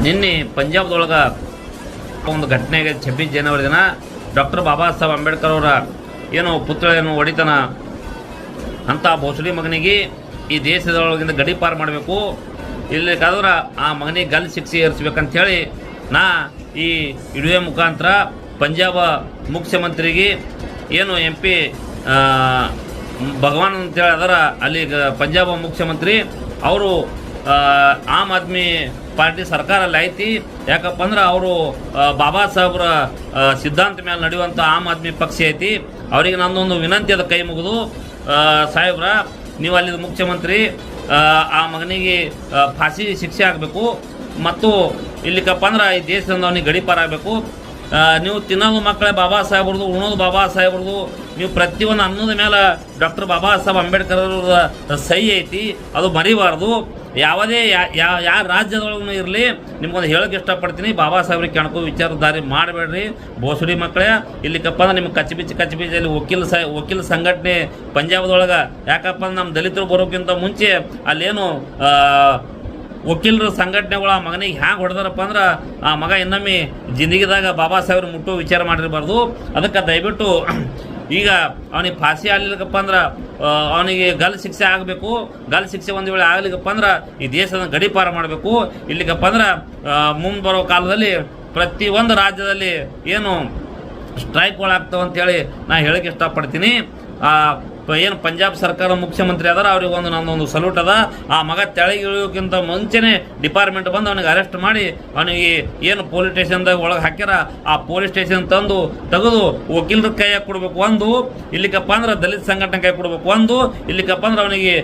ನಿನ್ನೆ ಪಂಜಾಬ್ದೊಳಗೆ ಒಂದು ಘಟನೆ 26 ಜನವರಿ ದಿನ ಡಾಕ್ಟರ್ ಬಾಬಾ ಸಾಹೇಬ್ ಅಂಬೇಡ್ಕರ್ ಅವರ ಏನು ಪುತ್ಥಳಿಯನ್ನು ಹೊಡಿತಾನ ಅಂತ ಭೋಸಡಿ ಮಗನಿಗೆ ಈ ದೇಶದೊಳಗಿಂದ ಗಡಿಪಾರು ಮಾಡಬೇಕು, ಇಲ್ಲಕ್ಕಾದ್ರೆ ಆ ಮಗನಿಗೆ ಗಲ್ ಶಿಕ್ಷೆ ಏರಿಸ್ಬೇಕಂಥೇಳಿ ನಾ ಈ ವಿಡಿಯೋ ಮುಖಾಂತರ ಪಂಜಾಬ ಮುಖ್ಯಮಂತ್ರಿಗೆ ಏನು MP ಭಗವಾನ್ ಅಂತೇಳಿ ಅದರ ಅಲ್ಲಿ ಪಂಜಾಬ ಮುಖ್ಯಮಂತ್ರಿ ಅವರು ಆಮ್ ಆದ್ಮಿ ಪಾರ್ಟಿ ಸರ್ಕಾರ ಅಲ್ಲಿ ಐತಿ. ಯಾಕಪ್ಪ ಅಂದ್ರೆ ಅವರು ಬಾಬಾ ಸಾಹೇಬ್ರ ಸಿದ್ಧಾಂತ ಮೇಲೆ ನಡೆಯುವಂಥ ಆಮ್ ಆದ್ಮಿ ಪಕ್ಷ ಐತಿ. ಅವರಿಗೆ ನನ್ನೊಂದು ವಿನಂತಿ ಅದ, ಕೈ ಮುಗಿದು ಸಾಹೇಬ್ರ ನೀವು ಅಲ್ಲಿದ್ದ ಮುಖ್ಯಮಂತ್ರಿ ಆ ಮಗನಿಗೆ ಫಾಸಿ ಶಿಕ್ಷೆ ಆಗಬೇಕು ಮತ್ತು ಇಲ್ಲಿಕಪ್ಪ ಅಂದ್ರೆ ಈ ದೇಶದಿಂದ ಅವನಿಗೆ ಗಡಿಪಾರ ಆಗಬೇಕು. ನೀವು ತಿನ್ನೋದು ಮಕ್ಕಳೇ ಬಾಬಾ ಸಾಹೇಬ್ರದು, ಉಣೋದು ಬಾಬಾ ಸಾಹೇಬ್ರದು, ನೀವು ಪ್ರತಿಯೊಂದು ಅನ್ನೋದ ಮೇಲೆ ಡಾಕ್ಟರ್ ಬಾಬಾ ಸಾಹೇಬ್ ಅಂಬೇಡ್ಕರ್ ಅವ್ರ ಸಹಿ ಐತಿ, ಅದು ಮರಿಬಾರ್ದು. ಯಾವುದೇ ಯಾವ ರಾಜ್ಯದೊಳಗೂ ಇರಲಿ ನಿಮ್ಗೊಂದು ಹೇಳೋಕೆ ಇಷ್ಟಪಡ್ತೀನಿ, ಬಾಬಾ ಸಾಹೇಬ್ರಿಗೆ ಕೆಣಕೋ ವಿಚಾರಧಾರೆ ಮಾಡಬೇಡ್ರಿ ಬೋಸಡಿ ಮಕ್ಕಳೇ. ಇಲ್ಲಿಕಪ್ಪ ಅಂದ್ರೆ ನಿಮ್ಗೆ ಕಚ್ಚಿಬಿಚ್ಚಲ್ಲಿ ವಕೀಲ ಸಂಘಟನೆ ಪಂಜಾಬ್ದೊಳಗೆ, ಯಾಕಪ್ಪ ಅಂದ್ರೆ ನಮ್ಮ ದಲಿತರು ಬರೋಕ್ಕಿಂತ ಮುಂಚೆ ಅಲ್ಲೇನು ವಕೀಲರ ಸಂಘಟನೆಗಳು ಆ ಮಗನಿಗೆ ಹ್ಯಾಂಗೆ ಹೊಡೆದಾರಪ್ಪ ಅಂದ್ರೆ ಆ ಮಗ ಇನ್ನೊಮ್ಮೆ ಜಿಂದಗಿದಾಗ ಬಾಬಾ ಸಾಹೇಬ್ರ ಮುಟ್ಟೋ ವಿಚಾರ ಮಾಡಿರಬಾರ್ದು. ಅದಕ್ಕೆ ದಯವಿಟ್ಟು ಈಗ ಅವನಿಗೆ ಫಾಸಿ ಆಗಲಿಕ್ಕಪ್ಪ ಅಂದ್ರೆ ಅವನಿಗೆ ಗಲ್ ಶಿಕ್ಷೆ ಆಗಬೇಕು. ಗಲ್ ಶಿಕ್ಷೆ ಒಂದು ವೇಳೆ ಆಗಲಿಕ್ಕಪ್ಪ ಅಂದ್ರೆ ಈ ದೇಶದ ಗಡಿಪಾರ ಮಾಡಬೇಕು. ಇಲ್ಲಿಗಪ್ಪ ಅಂದ್ರೆ ಮುಂದೆ ಬರೋ ಕಾಲದಲ್ಲಿ ಪ್ರತಿಯೊಂದು ರಾಜ್ಯದಲ್ಲಿ ಏನು ಸ್ಟ್ರೈಕ್ಗಳಾಗ್ತಾವೆ ಅಂತೇಳಿ ನಾ ಹೇಳಕ್ಕೆ ಇಷ್ಟಪಡ್ತೀನಿ. ಏನು ಪಂಜಾಬ್ ಸರ್ಕಾರ ಮುಖ್ಯಮಂತ್ರಿ ಅದಾರ, ಅವ್ರಿಗೆ ನನ್ನೊಂದು ಸಲ್ಯೂಟ್ ಅದ. ಆ ಮಗ ತೆಳಗೆ ಇಳಿಯೋಕ್ಕಿಂತ ಮುಂಚೆನೇ ಡಿಪಾರ್ಟ್ಮೆಂಟ್ ಬಂದು ಅವನಿಗೆ ಅರೆಸ್ಟ್ ಮಾಡಿ ಅವನಿಗೆ ಏನು ಪೊಲೀಸ್ ಸ್ಟೇಷನ್ದಾಗ ಒಳಗೆ ಹಾಕ್ಯಾರ ಆ ಪೊಲೀಸ್ ಸ್ಟೇಷನ್ ತಂದು ತೆಗೆದು ವಕೀಲರ ಕೈಯಾಗಿ ಕೊಡಬೇಕು ಒಂದು, ಇಲ್ಲಿಕಪ್ಪ ಅಂದ್ರೆ ದಲಿತ ಸಂಘಟನೆ ಕೈ ಕೊಡಬೇಕು ಒಂದು, ಇಲ್ಲಿಕಪ್ಪ ಅಂದ್ರೆ ಅವನಿಗೆ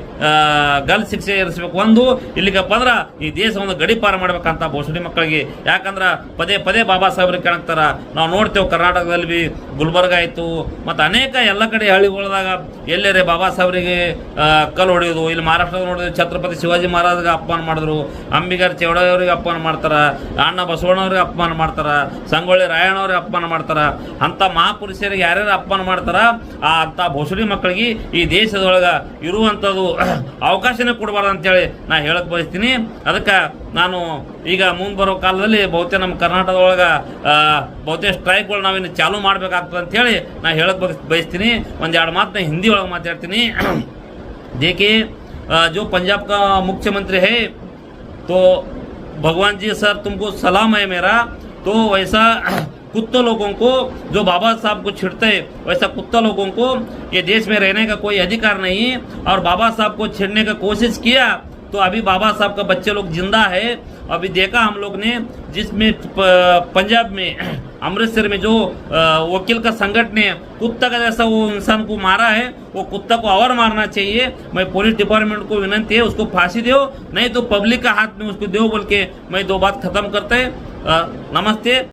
ಗಲ್ ಶಿಕ್ಷೆ ಏರಿಸಬೇಕು ಒಂದು, ಇಲ್ಲಿಕಪ್ಪ ಅಂದ್ರೆ ಈ ದೇಶವನ್ನು ಗಡಿಪಾರ ಮಾಡ್ಬೇಕಂತ ಬೋಸಡಿ ಮಕ್ಕಳಿಗೆ. ಯಾಕಂದ್ರೆ ಪದೇ ಪದೇ ಬಾಬಾ ಸಾಹೇಬ್ರಿಗೆ ಕಾಣ್ತಾರ. ನಾವು ನೋಡ್ತೇವೆ ಕರ್ನಾಟಕದಲ್ಲಿ ಬಿ ಗುಲ್ಬರ್ಗ ಆಯಿತು ಮತ್ತು ಅನೇಕ ಎಲ್ಲ ಕಡೆ ಹಳ್ಳಿಗಳದಾಗ ಎಲ್ಲರೇ ಬಾಬಾ ಸಾಹೇಬ್ರಿಗೆ ಕಲ್ಲು ಹೊಡೆಯೋದು. ಇಲ್ಲಿ ಮಹಾರಾಷ್ಟ್ರದಾಗ ನೋಡಿದ್ರೆ ಛತ್ರಪತಿ ಶಿವಾಜಿ ಮಹಾರಾಜ್ಗೆ ಅಪಮಾನ ಮಾಡಿದ್ರು, ಅಂಬಿಗರ್ ಚೌಡಯ್ಯವರಿಗೆ ಅಪಮಾನ ಮಾಡ್ತಾರೆ, ಅಣ್ಣ ಬಸವಣ್ಣವ್ರಿಗೆ ಅಪಮಾನ ಮಾಡ್ತಾರೆ, ಸಂಗೊಳ್ಳಿ ರಾಯಣ್ಣವ್ರಿಗೆ ಅಪಮಾನ ಮಾಡ್ತಾರೆ. ಅಂಥ ಮಹಾಪುರುಷರಿಗೆ ಯಾರ್ಯಾರು ಅಪಮಾನ ಮಾಡ್ತಾರ ಅಂಥ ಭೋಸಡಿ ಮಕ್ಕಳಿಗೆ ಈ ದೇಶದೊಳಗೆ ಇರುವಂಥದ್ದು ಅವಕಾಶನೇ ಕೊಡಬಾರ್ದು ಅಂತೇಳಿ ನಾ ಹೇಳಕ್ಕೆ ಬಯಸ್ತೀನಿ. ಅದಕ್ಕೆ ನಾನು ಈಗ ಮುಂದೆ ಬರೋ ಕಾಲದಲ್ಲಿ ಬಹುತೇಕ ನಮ್ಮ ಕರ್ನಾಟಕದೊಳಗೆ ಬಹುತೇಕ ಸ್ಟ್ರೈಕ್ಗಳು ನಾವಿನ್ನು ಚಾಲೂ ಮಾಡಬೇಕಾಗ್ತದೆ ಅಂತೇಳಿ ನಾ ಹೇಳಕ್ಕೆ ಬಯಸ್ತೀನಿ. ಒಂದೆರಡು ಮಾತನ್ನ ಹಿಂದಿ ಒಳಗೆ ಮಾತಾಡ್ತೀನಿ. देखिए जो पंजाब का मुख्यमंत्री है तो भगवान जी सर तुमको सलाम है मेरा. तो वैसा कुत्ते लोगों को जो बाबा साहब को छिड़ते हैं वैसा कुत्ता लोगों को ये देश में रहने का कोई अधिकार नहीं. और बाबा साहब को छेड़ने का कोशिश किया तो अभी बाबा साहब का बच्चे लोग जिंदा है. अभी देखा हम लोग ने जिसमें पंजाब में अमृतसर में जो वकील का संगठन ने कुत्ता का जैसा वो इंसान को मारा है, वो कुत्ता को और मारना चाहिए. मैं पुलिस डिपार्टमेंट को विनंती है उसको फांसी दो, नहीं तो पब्लिक का हाथ में उसको दो बोल के मैं दो बात खत्म करते हैं. नमस्ते.